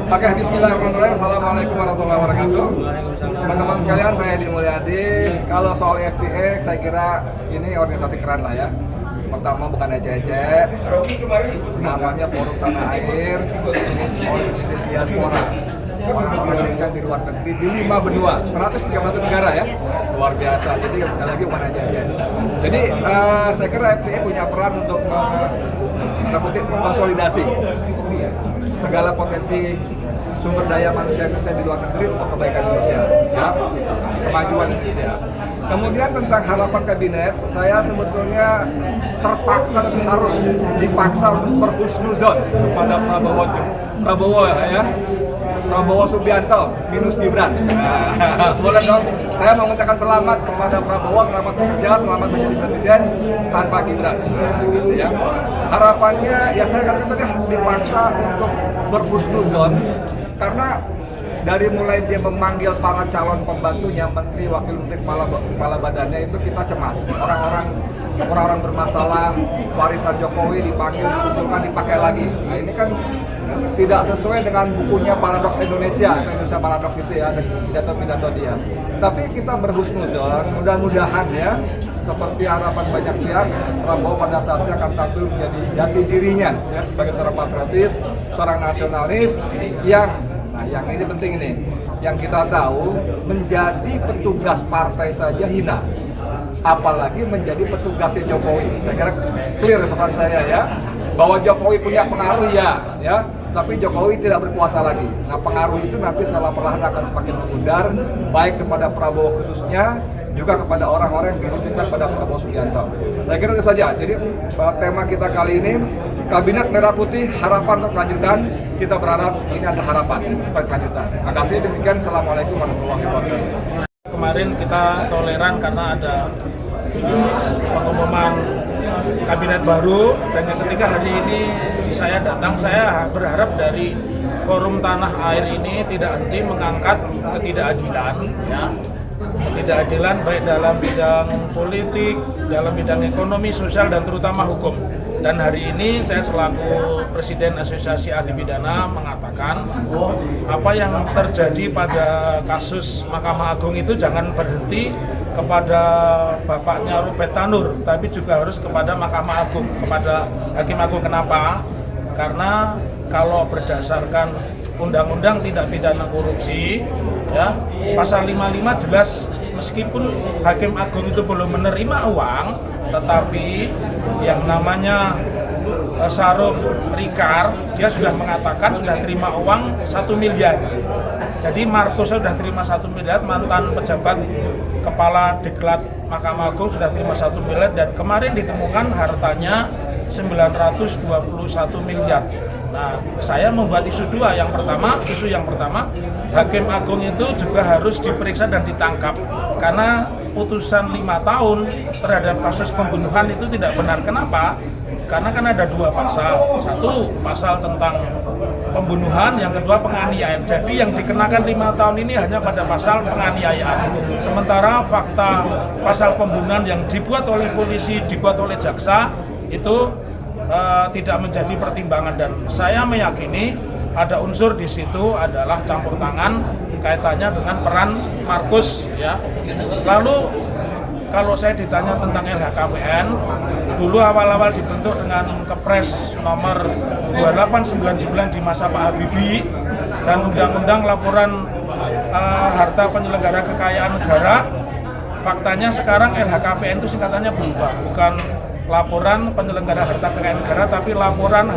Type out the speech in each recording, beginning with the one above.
Oke, bismillahirrahmanirrahim. Assalamualaikum warahmatullahi wabarakatuh. Teman-teman sekalian, saya Edi Mulyadi. Kalau soal FTX, saya kira ini organisasi keren lah ya. Pertama bukan ece-ece, namanya Forum Tanah Air, organisasi diaspora. Orang-orang Indonesia di luar negeri di 5 benua, 131 negara ya, luar biasa. Jadi sekali lagi bukan ece-ece. Jadi saya kira FTX punya peran untuk konsolidasi segala potensi sumber daya manusia Indonesia di luar negeri untuk kebaikan Indonesia, ya, kemajuan Indonesia. Kemudian tentang harapan kabinet, saya sebetulnya terpaksa dan harus dipaksa untuk berhusnuzon kepada Prabowo Subianto minus Gibran. Boleh dong, saya mau mengucapkan selamat kepada Prabowo, selamat bekerja, selamat menjadi presiden tanpa Gibran. Gitu ya. Harapannya, ya saya katakan tadi dipaksa untuk berhusnuzon karena dari mulai dia memanggil para calon pembantunya, menteri, wakil menteri, kepala badannya itu kita cemas. Orang-orang bermasalah, warisan Jokowi dipanggil, dikumpulkan, dipakai lagi. Nah ini kan tidak sesuai dengan bukunya Paradoks Indonesia Paradoks itu ya, pidato-pidato dia. Tapi kita berhusnuzon, mudah-mudahan ya, seperti harapan banyak pihak, Prabowo pada saatnya akan tampil menjadi jati dirinya ya, sebagai seorang patriotis, seorang nasionalis yang ini penting ini, yang kita tahu menjadi petugas partai saja hina, apalagi menjadi petugasnya Jokowi. Saya kira clear pesan saya ya, bahwa Jokowi punya pengaruh ya, tapi Jokowi tidak berkuasa lagi. Nah pengaruh itu nanti secara perlahan akan semakin memudar, baik kepada Prabowo khususnya, juga kepada orang-orang yang dirugikan pada Prabowo Subianto. Saya kira itu saja. Jadi tema kita kali ini, Kabinet Merah Putih, harapan untuk kelanjutan. Kita berharap ini adalah harapan untuk kelanjutan. Terima kasih, demikian. Assalamualaikum warahmatullahi wabarakatuh. Kemarin kita toleran karena ada pengumuman kabinet baru, dan yang ketiga hari ini saya datang. Saya berharap dari Forum Tanah Air ini tidak henti mengangkat ketidakadilan ya. Ketidakadilan baik dalam bidang politik, dalam bidang ekonomi, sosial, dan terutama hukum. Dan hari ini saya selaku Presiden Asosiasi Ahli Pidana mengatakan apa yang terjadi pada kasus Mahkamah Agung itu jangan berhenti kepada bapaknya Robert Tanur, tapi juga harus kepada Mahkamah Agung, kepada Hakim Agung. Kenapa? Karena kalau berdasarkan Undang-Undang Tindak Pidana Korupsi ya, pasal 55 jelas, meskipun Hakim Agung itu belum menerima uang, tetapi yang namanya Saruf Rikar, dia sudah mengatakan sudah terima uang 1 miliar. Jadi Markus sudah terima 1 miliar, mantan pejabat kepala diklat Mahkamah Agung sudah terima 1 miliar, dan kemarin ditemukan hartanya 921 miliar. Nah, saya membuat isu dua. Isu yang pertama, Hakim Agung itu juga harus diperiksa dan ditangkap karena putusan 5 tahun terhadap kasus pembunuhan itu tidak benar. Kenapa? Karena kan ada 2 pasal. Satu, pasal tentang pembunuhan, yang kedua penganiayaan. Jadi yang dikenakan 5 tahun ini hanya pada pasal penganiayaan. Sementara fakta pasal pembunuhan yang dibuat oleh polisi, dibuat oleh jaksa itu tidak menjadi pertimbangan, dan saya meyakini ada unsur di situ adalah campur tangan kaitannya dengan peran Markus ya. Lalu kalau saya ditanya tentang LHKPN, dulu awal-awal dibentuk dengan Kepres nomor 2899 di masa Pak Habibie, dan Undang-Undang Laporan Harta Penyelenggara Kekayaan Negara. Faktanya sekarang LHKPN itu singkatannya berubah, bukan Laporan Penyelenggara Harta Kekayaan Negara, tapi laporan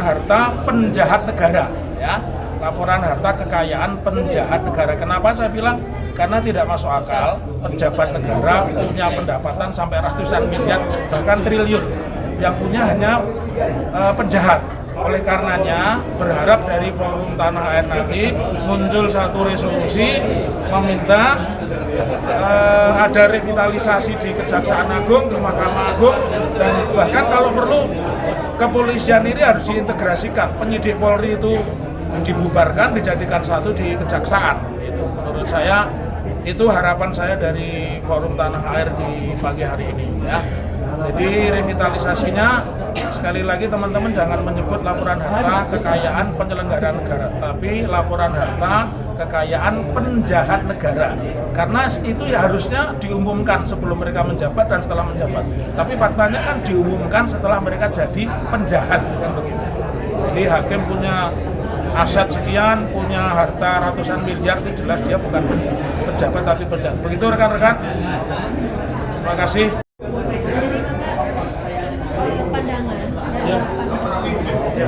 harta penjahat negara ya. Laporan harta kekayaan penjahat negara. Kenapa saya bilang? Karena tidak masuk akal pejabat negara punya pendapatan sampai ratusan miliar, bahkan triliun, yang punya hanya penjahat. Oleh karenanya berharap dari Forum Tanah Air nanti muncul satu resolusi meminta ada revitalisasi di Kejaksaan Agung, di Mahkamah Agung, dan bahkan kalau perlu kepolisian ini harus diintegrasikan. Penyidik Polri itu dibubarkan, dijadikan satu di Kejaksaan. Itu menurut saya, itu harapan saya dari Forum Tanah Air di pagi hari ini ya. Jadi revitalisasinya sekali lagi teman-teman jangan menyebut laporan harta kekayaan penyelenggara negara, tapi laporan harta kekayaan penjahat negara. Karena itu ya harusnya diumumkan sebelum mereka menjabat dan setelah menjabat. Tapi faktanya kan diumumkan setelah mereka jadi penjahat kan begitu. Jadi hakim punya aset sekian, punya harta ratusan miliar, itu jelas dia bukan pejabat tapi penjahat. Begitu rekan-rekan. Terima kasih. Jadi Bapak pandangan dari Ya. Ya.